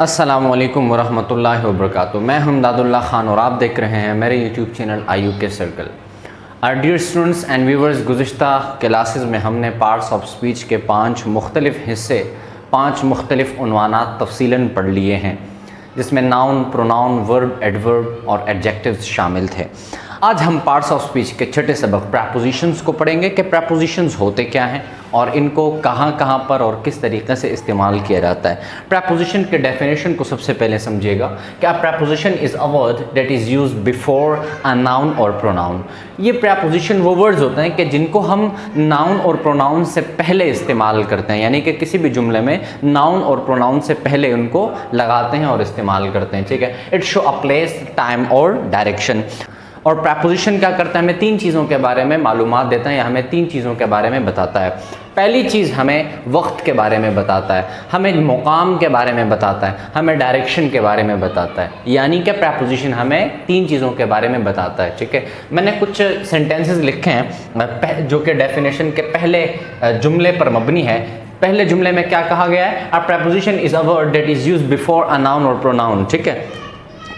अस्सलामुअलैकुम वरहमतुल्लाहि वबरकातुहू। मैं हमदादुल्लाह ख़ान और आप देख रहे हैं मेरे YouTube channel IUK circle. Dear students and viewers, गुज़िश्ता क्लासेस में हमने पार्ट्स ऑफ स्पीच के 5 मुख्तलिफ़ हिस्से, 5 मुख्तलिफ़ उन्वानात तफसीलन पढ़ लिए हैं, जिसमें नाउन, प्रोनाउन, वर्ब, एडवर्ब और एडजेक्टिव्स शामिल थे। आज हम पार्ट्स ऑफ स्पीच के छठे सबक प्रेपोजिशंस को पढ़ेंगे कि प्रेपोजिशंस होते क्या हैं और इनको कहाँ कहाँ पर और किस तरीक़े से इस्तेमाल किया जाता है। प्रेपोजिशन के डेफिनेशन को सबसे पहले समझिएगा कि a preposition is a word that is used before a noun और प्रोनाउन। ये प्रेपोजिशन वो वर्ड्स होते हैं कि जिनको हम नाउन और प्रोनाउन से पहले इस्तेमाल करते हैं, यानी कि किसी भी जुमले में नाउन और प्रोनाउन से पहले उनको लगाते हैं और इस्तेमाल करते हैं। ठीक है, it show a place, time और डायरेक्शन। और प्रेपोजिशन क्या करता है, हमें 3 चीज़ों के बारे में मालूमात देता है या हमें 3 चीज़ों के बारे में बताता है। पहली चीज़ हमें वक्त के बारे में बताता है, हमें मुकाम के बारे में बताता है, हमें डायरेक्शन के बारे में बताता है। यानी कि प्रेपोजिशन हमें 3 चीज़ों के बारे में बताता है। ठीक है, मैंने कुछ सेंटेंसेस लिखे हैं जो कि डेफिनेशन के पहले जुमले पर मबनी है। पहले जुमले में क्या कहा गया है, a preposition is a word that is used before a noun और प्रोनाउन। ठीक है,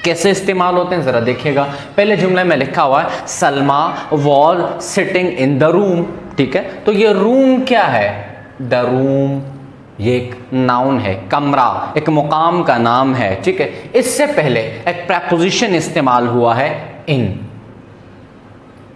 कैसे इस्तेमाल होते हैं ज़रा देखिएगा। पहले जुमले में लिखा हुआ है Salma was sitting in the room. ठीक है, तो ये रूम क्या है, द रूम, ये एक नाउन है, कमरा एक मुकाम का नाम है। ठीक है, इससे पहले एक प्रेपोजिशन इस्तेमाल हुआ है इन।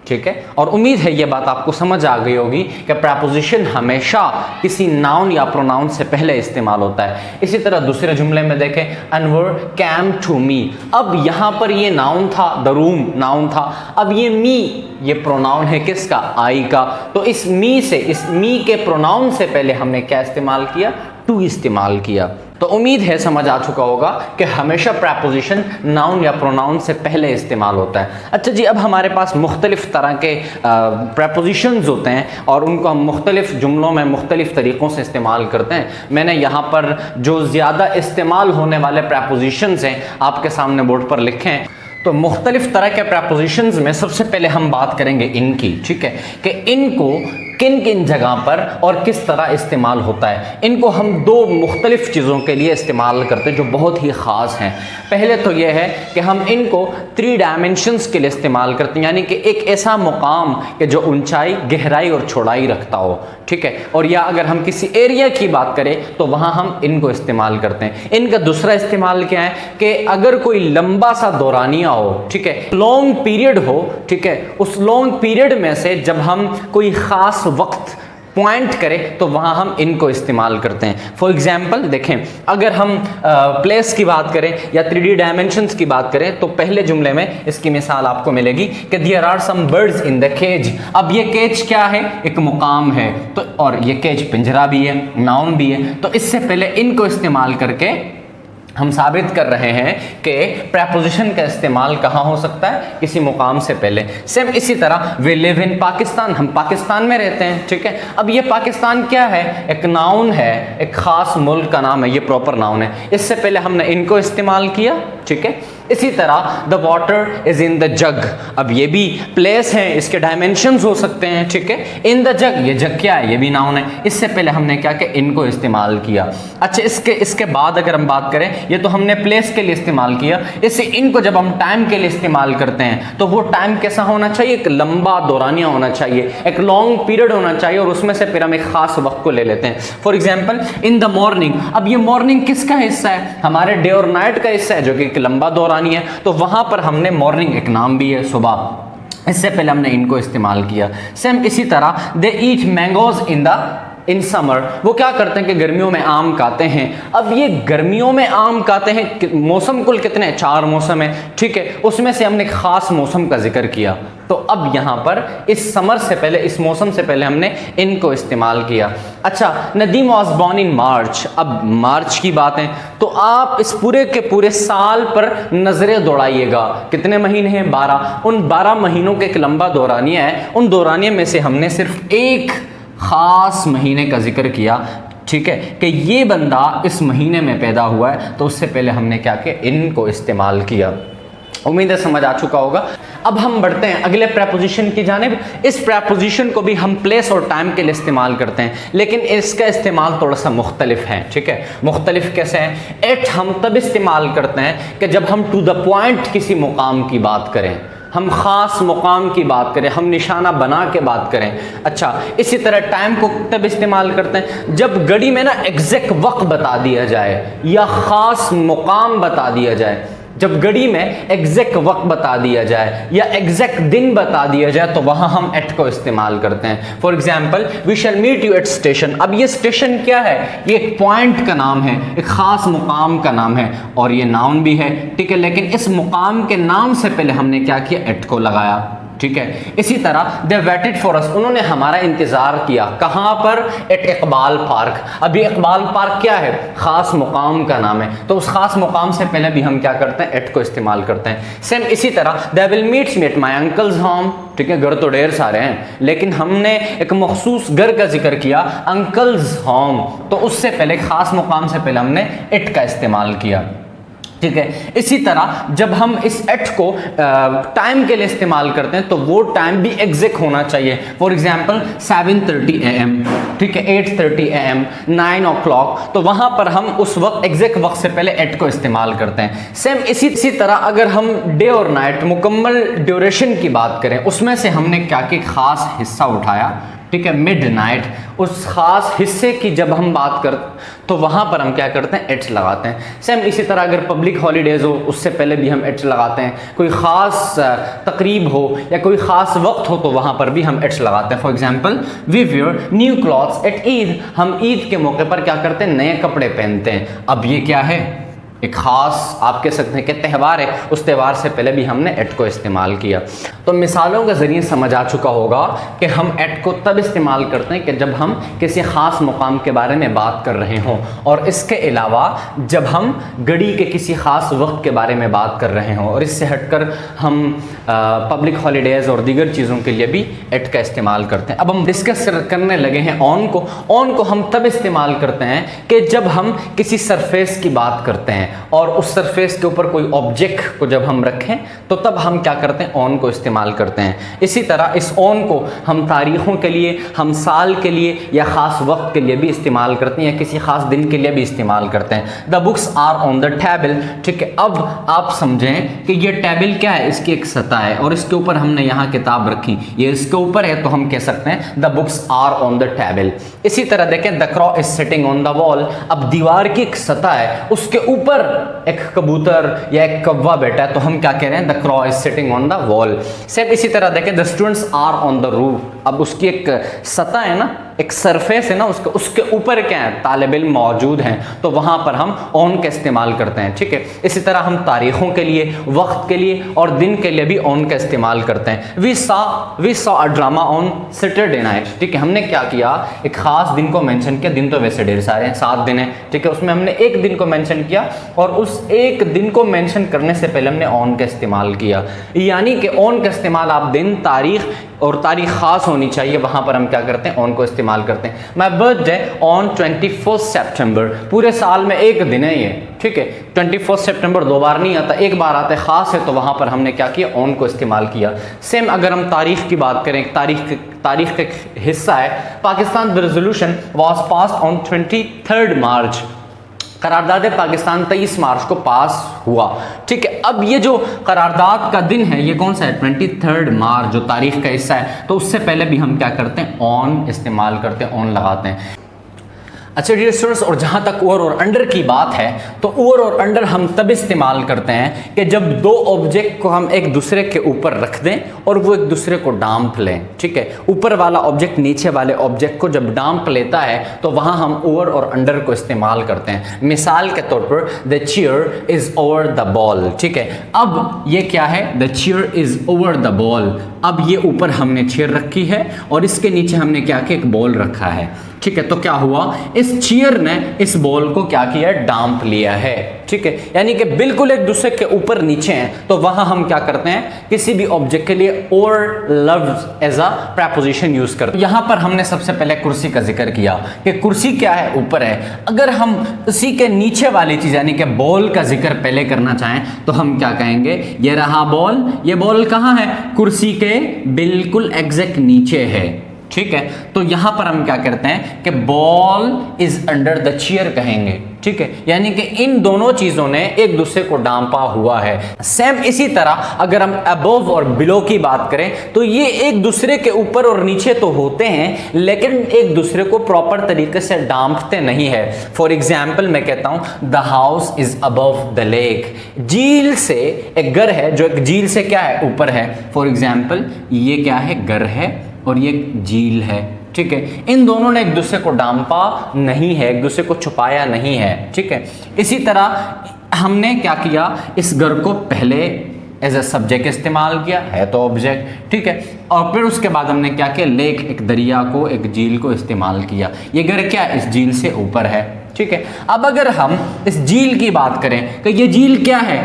ठीक है, और उम्मीद है ये बात आपको समझ आ गई होगी कि प्रेपोजिशन हमेशा किसी नाउन या प्रोनाउन से पहले इस्तेमाल होता है। इसी तरह दूसरे जुमले में देखें, अनवर कैम टू मी। अब यहाँ पर ये नाउन था, द रूम नाउन था, अब ये मी ये प्रोनाउन है किसका, आई का। तो इस मी के प्रोनाउन से पहले हमने क्या इस्तेमाल किया, टू इस्तेमाल किया। तो उम्मीद है समझ आ चुका होगा कि हमेशा प्रेपोजिशन नाउन या प्रोनाउन से पहले इस्तेमाल होता है। अच्छा जी, अब हमारे पास मुख्तलिफ़ तरह के प्रेपोजिशंस होते हैं और उनको हम मुख्तलिफ़ जुमलों में मुख्तलिफ़ तरीक़ों से इस्तेमाल करते हैं। मैंने यहाँ पर जो ज़्यादा इस्तेमाल होने वाले प्रेपोजिशंस हैं आपके सामने बोर्ड पर लिखे हैं। तो मुख्तलिफ़ तरह के प्रेपोजिशंस में सबसे पहले हम बात करेंगे इनकी। ठीक है, कि इनको किन किन जगह पर और किस तरह इस्तेमाल होता है। इनको हम 2 मुख्तलिफ़ चीज़ों के लिए इस्तेमाल करते हैं जो बहुत ही ख़ास हैं। पहले तो यह है कि हम इनको 3 डायमेंशंस के लिए इस्तेमाल करते हैं, यानी कि एक ऐसा मुकाम कि जो ऊंचाई, गहराई और चौड़ाई रखता हो। ठीक है, और या अगर हम किसी एरिया की बात करें तो वहाँ हम इनको इस्तेमाल करते हैं। इनका दूसरा इस्तेमाल क्या है कि अगर कोई लंबा सा दौरानिया हो, ठीक है, लॉन्ग पीरियड हो, ठीक है, उस लॉन्ग पीरियड में से जब हम कोई ख़ास वक्त पॉइंट करें तो वहाँ हम इनको इस्तेमाल करते हैं। फॉर एग्जाम्पल देखें, अगर हम प्लेस की बात करें या 3D डायमेंशंस की बात करें तो पहले जुमले में इसकी मिसाल आपको मिलेगी कि there are some birds in the cage. अब ये केज क्या है, एक मुकाम है, तो और ये केज पिंजरा भी है, नाउन भी है। तो इससे पहले इनको इस्तेमाल करके हम साबित कर रहे हैं कि प्रेपोजिशन का इस्तेमाल कहाँ हो सकता है, किसी मुकाम से पहले। सेम इसी तरह वी लिव इन पाकिस्तान, हम पाकिस्तान में रहते हैं। ठीक है, अब ये पाकिस्तान क्या है, एक नाउन है, एक ख़ास मुल्क का नाम है, ये प्रॉपर नाउन है। इससे पहले हमने इनको इस्तेमाल किया। ठीक है, इसी तरह the water is in the जग। अब ये भी प्लेस है, इसके डायमेंशंस हो सकते हैं। ठीक है, इन द जग, ये जग क्या है, ये भी नाउन है। इससे पहले हमने क्या किया, इनको इस्तेमाल किया। अच्छा, इसके बाद अगर हम बात करें, ये तो हमने प्लेस के लिए इस्तेमाल किया। इससे इनको जब हम टाइम के लिए इस्तेमाल करते हैं तो वो टाइम कैसा होना चाहिए, एक लंबा दौरानिया होना चाहिए, एक लॉन्ग पीरियड होना चाहिए, और उसमें से फिर हम एक ख़ास वक्त को ले लेते हैं। For example in the morning. अब ये मॉर्निंग किसका हिस्सा है, हमारे डे और नाइट का हिस्सा है, जो कि एक लंबा दौरानिया है। तो वहाँ पर हमने मॉर्निंग एक नाम भी है, सुबह, इससे पहले हमने इनको इस्तेमाल किया। सेम इसी तरह दे ईट मैंगोज इन समर। वो क्या करते हैं कि गर्मियों में आम खाते हैं। अब ये गर्मियों में आम खाते हैं, मौसम कुल कितने, 4 मौसम है। ठीक है, उसमें से हमने एक ख़ास मौसम का जिक्र किया। तो अब यहाँ पर इस समर से पहले, इस मौसम से पहले हमने इनको इस्तेमाल किया। अच्छा, नदीम वॉज बॉर्न इन मार्च। अब मार्च की बात है तो आप इस पूरे के पूरे साल पर नज़रें दौड़ाइएगा। कितने महीने हैं, 12। उन 12 महीनों के एक लंबा दौरानिया है। उन दौरानिया में से हमने सिर्फ एक ख़ास महीने का जिक्र किया। ठीक है, कि ये बंदा इस महीने में पैदा हुआ है, तो उससे पहले हमने क्या किया, इनको इस्तेमाल किया। उम्मीद है समझ आ चुका होगा। अब हम बढ़ते हैं अगले प्रेपोजिशन की जानिब। इस प्रेपोजिशन को भी हम प्लेस और टाइम के लिए इस्तेमाल करते हैं, लेकिन इसका इस्तेमाल थोड़ा सा मुख्तलिफ है, ठीक है। मुख्तलिफ कैसे है? एट हम तब इस्तेमाल करते हैं कि जब हम टू द पॉइंट किसी मुकाम की बात करें, हम ख़ास मुकाम की बात करें, हम निशाना बना के बात करें। अच्छा, इसी तरह टाइम को तब इस्तेमाल करते हैं जब घड़ी में ना एग्जैक्ट वक्त बता दिया जाए या ख़ास मुकाम बता दिया जाए। जब घड़ी में एग्जैक्ट वक्त बता दिया जाए या एग्जैक्ट दिन बता दिया जाए तो वहाँ हम एट को इस्तेमाल करते हैं। For example, we shall meet you at station. अब ये स्टेशन क्या है? ये एक पॉइंट का नाम है, एक ख़ास मुकाम का नाम है और ये नाउन भी है, ठीक है। लेकिन इस मुकाम के नाम से पहले हमने क्या किया? एट को लगाया, ठीक है। इसी तरह दे वेटेड फॉर अस, उन्होंने हमारा इंतजार किया। कहाँ पर? At Iqbal park. अभी इकबाल पार्क क्या है? खास मुकाम का नाम है, तो उस खास मुकाम से पहले भी हम क्या करते हैं? एट को इस्तेमाल करते हैं। सेम इसी तरह they will meet me at my uncle's home, ठीक है। घर तो ढेर सारे हैं, लेकिन हमने एक मखसूस घर का जिक्र किया, अंकल्स होम, तो उससे पहले खास मुकाम से पहले हमने एट का इस्तेमाल किया, ठीक है। इसी तरह जब हम इस एट को टाइम के लिए इस्तेमाल करते हैं तो वो टाइम भी एग्जैक्ट होना चाहिए। फॉर एग्जांपल 7:30 AM, ठीक है, 8:30 AM, 9 o'clock, तो वहां पर हम उस वक्त एग्जैक्ट वक्त से पहले एट को इस्तेमाल करते हैं। सेम इसी तरह अगर हम डे और नाइट मुकम्मल ड्यूरेशन की बात करें, उसमें से हमने क्या कि खास हिस्सा उठाया, ठीक है, मिडनाइट, उस खास हिस्से की जब हम बात करते तो वहाँ पर हम क्या करते हैं? एट लगाते हैं। सेम इसी तरह अगर पब्लिक हॉलीडेज़ हो उससे पहले भी हम एट लगाते हैं, कोई ख़ास तकरीब हो या कोई ख़ास वक्त हो तो वहाँ पर भी हम एट्स लगाते हैं। For example, we wear new clothes at Eid, हम ईद के मौके पर क्या करते हैं? नए कपड़े पहनते हैं। अब ये क्या है? एक ख़ास आप कह सकते हैं कि त्यौहार है, उस त्यौहार से पहले भी हमने एट को इस्तेमाल किया। तो मिसालों के ज़रिए समझ आ चुका होगा कि हम एट को तब इस्तेमाल करते हैं कि जब हम किसी ख़ास मुकाम के बारे में बात कर रहे हों, और इसके अलावा जब हम घड़ी के किसी ख़ास वक्त के बारे में बात कर रहे हों, और इससे हटकर हम पब्लिक हॉलीडेज़ और दीगर चीज़ों के लिए भी एट का इस्तेमाल करते हैं। अब हम डिस्कस करने लगे हैं ऑन को। ऑन को हम तब इस्तेमाल करते हैं कि जब हम किसी सरफेस की बात करते हैं और उस सरफेस के ऊपर कोई ऑब्जेक्ट को जब हम रखें तो तब हम क्या करते हैं? ऑन को इस्तेमाल करते हैं। इसी तरह इस ऑन को हम तारीखों के लिए, हम साल के लिए या ख़ास वक्त के लिए भी इस्तेमाल करते हैं या किसी ख़ास दिन के लिए भी इस्तेमाल करते हैं। The books are on the table, ठीक है। अब आप समझें कि ये टेबल क्या है? इसकी एक सतह है और इसके ऊपर हमने यहाँ किताब रखी, ये इसके ऊपर है, तो हम कह सकते हैं the books are on the table. इसी तरह देखें, the crow is sitting on the wall. अब दीवार की एक सतह है, उसके ऊपर एक कबूतर या एक कौवा बैठा है, तो हम क्या कह रहे हैं? The crow is sitting on the wall. Same इसी तरह देखें, the students are on the roof. अब उसकी एक सतह है ना, एक सरफेस है ना, उसके ऊपर क्या है? तालिब इल्म मौजूद हैं, तो वहाँ पर हम ऑन का इस्तेमाल करते हैं, ठीक है। इसी तरह हम तारीखों के लिए, वक्त के लिए और दिन के लिए भी ऑन का इस्तेमाल करते हैं। We saw a drama on Saturday night, ठीक है। हमने क्या किया? एक ख़ास दिन को मेंशन किया। दिन तो वैसे ढेर सारे हैं, 7 दिन है, ठीक है, उसमें हमने एक दिन को मेंशन किया और उस एक दिन को मेंशन करने से पहले हमने ऑन का इस्तेमाल किया। यानी कि ऑन का इस्तेमाल आप दिन, तारीख और तारीख ख़ास होनी चाहिए, वहाँ पर हम क्या करते हैं? ऑन को इस्तेमाल करते हैं। माई बर्थडे ऑन 21 सितंबर, पूरे साल में एक दिन है ये, ठीक है। 21 सितंबर 2 बार नहीं आता, एक बार आता है, ख़ास है, तो वहाँ पर हमने क्या किया? ऑन को इस्तेमाल किया। सेम अगर हम तारीख की बात करें, तारीख का हिस्सा है, Pakistan resolution was passed on 23 मार्च, करारदाद पाकिस्तान 23 मार्च को पास हुआ, ठीक है। अब ये जो करारदाद का दिन है ये कौन सा है? 23 मार्च, जो तारीख का हिस्सा है, तो उससे पहले भी हम क्या करते हैं? ऑन इस्तेमाल करते हैं, ऑन लगाते हैं। अच्छा डियर स्टूडेंट्स, और जहाँ तक ओवर और अंडर की बात है, तो ओवर और अंडर हम तब इस्तेमाल करते हैं कि जब दो ऑब्जेक्ट को हम एक दूसरे के ऊपर रख दें और वो एक दूसरे को डांप लें, ठीक है। ऊपर वाला ऑब्जेक्ट नीचे वाले ऑब्जेक्ट को जब डांप लेता है तो वहाँ हम ओवर और अंडर को इस्तेमाल करते हैं। मिसाल के तौर पर, the chair is over the ball, ठीक है। अब ये क्या है? The chair is over the ball. अब ये ऊपर हमने चेयर रखी है और इसके नीचे हमने क्या किया? एक बॉल रखा है, ठीक है, तो क्या हुआ, इस चेयर ने इस बॉल को क्या किया, डांप लिया है। ठीक है, यानी कि बिल्कुल एक दूसरे के ऊपर नीचे हैं, तो वहां हम क्या करते हैं, किसी भी ऑब्जेक्ट के लिए और लफ्ज एज अ प्रेपोजिशन यूज करते हैं। यहां पर हमने सबसे पहले कुर्सी का जिक्र किया कि कुर्सी क्या है, ऊपर है। अगर हम उसी के नीचे वाली चीज यानी कि बॉल का जिक्र पहले करना चाहें तो हम क्या कहेंगे, ये रहा बॉल, ये बॉल कहां है, कुर्सी के बिल्कुल एग्जैक्ट नीचे है। ठीक है, तो यहां पर हम क्या करते हैं कि ball is under the chair कहेंगे। ठीक है, यानी कि इन दोनों चीजों ने एक दूसरे को डांपा हुआ है। सेम इसी तरह अगर हम अबव और बिलो की बात करें तो ये एक दूसरे के ऊपर और नीचे तो होते हैं, लेकिन एक दूसरे को प्रॉपर तरीके से डांपते नहीं है। फॉर एग्जाम्पल मैं कहता हूं the house is above the lake, झील से एक घर है जो एक झील से क्या है, ऊपर है। फॉर एग्जाम्पल ये क्या है, घर है और ये झील है। ठीक है, इन दोनों ने एक दूसरे को डांपा नहीं है, एक दूसरे को छुपाया नहीं है। ठीक है, इसी तरह हमने क्या किया, इस घर को पहले एज ए सब्जेक्ट इस्तेमाल किया, है तो ऑब्जेक्ट। ठीक है, और फिर उसके बाद हमने क्या किया, लेक एक दरिया को, एक झील को इस्तेमाल किया। ये घर क्या है, इस झील से ऊपर है। ठीक है, अब अगर हम इस झील की बात करें कि ये झील क्या है,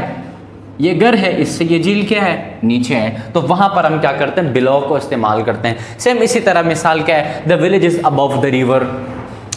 ये घर है, इससे ये झील क्या है, नीचे है, तो वहां पर हम क्या करते हैं, बिलो को इस्तेमाल करते हैं। सेम इसी तरह मिसाल क्या है, the village is above the river,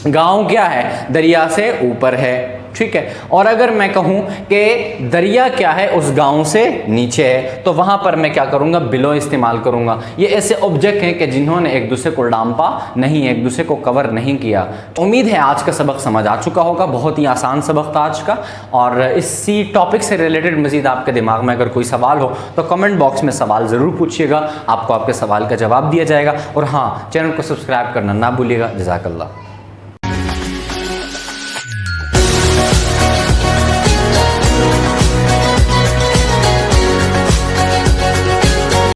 गांव क्या है, दरिया से ऊपर है। ठीक है, और अगर मैं कहूं कि दरिया क्या है, उस गांव से नीचे है, तो वहां पर मैं क्या करूंगा, बिलो इस्तेमाल करूंगा। ये ऐसे ऑब्जेक्ट हैं कि जिन्होंने एक दूसरे को डांपा नहीं है, एक दूसरे को कवर नहीं किया। उम्मीद है आज का सबक समझ आ चुका होगा, बहुत ही आसान सबक था आज का। और इसी टॉपिक से रिलेटेड मजीद आपके दिमाग में अगर कोई सवाल हो तो कमेंट बॉक्स में सवाल ज़रूर पूछिएगा, आपको आपके सवाल का जवाब दिया जाएगा। और हाँ, चैनल को सब्सक्राइब करना ना भूलिएगा। जज़ाकल्लाह।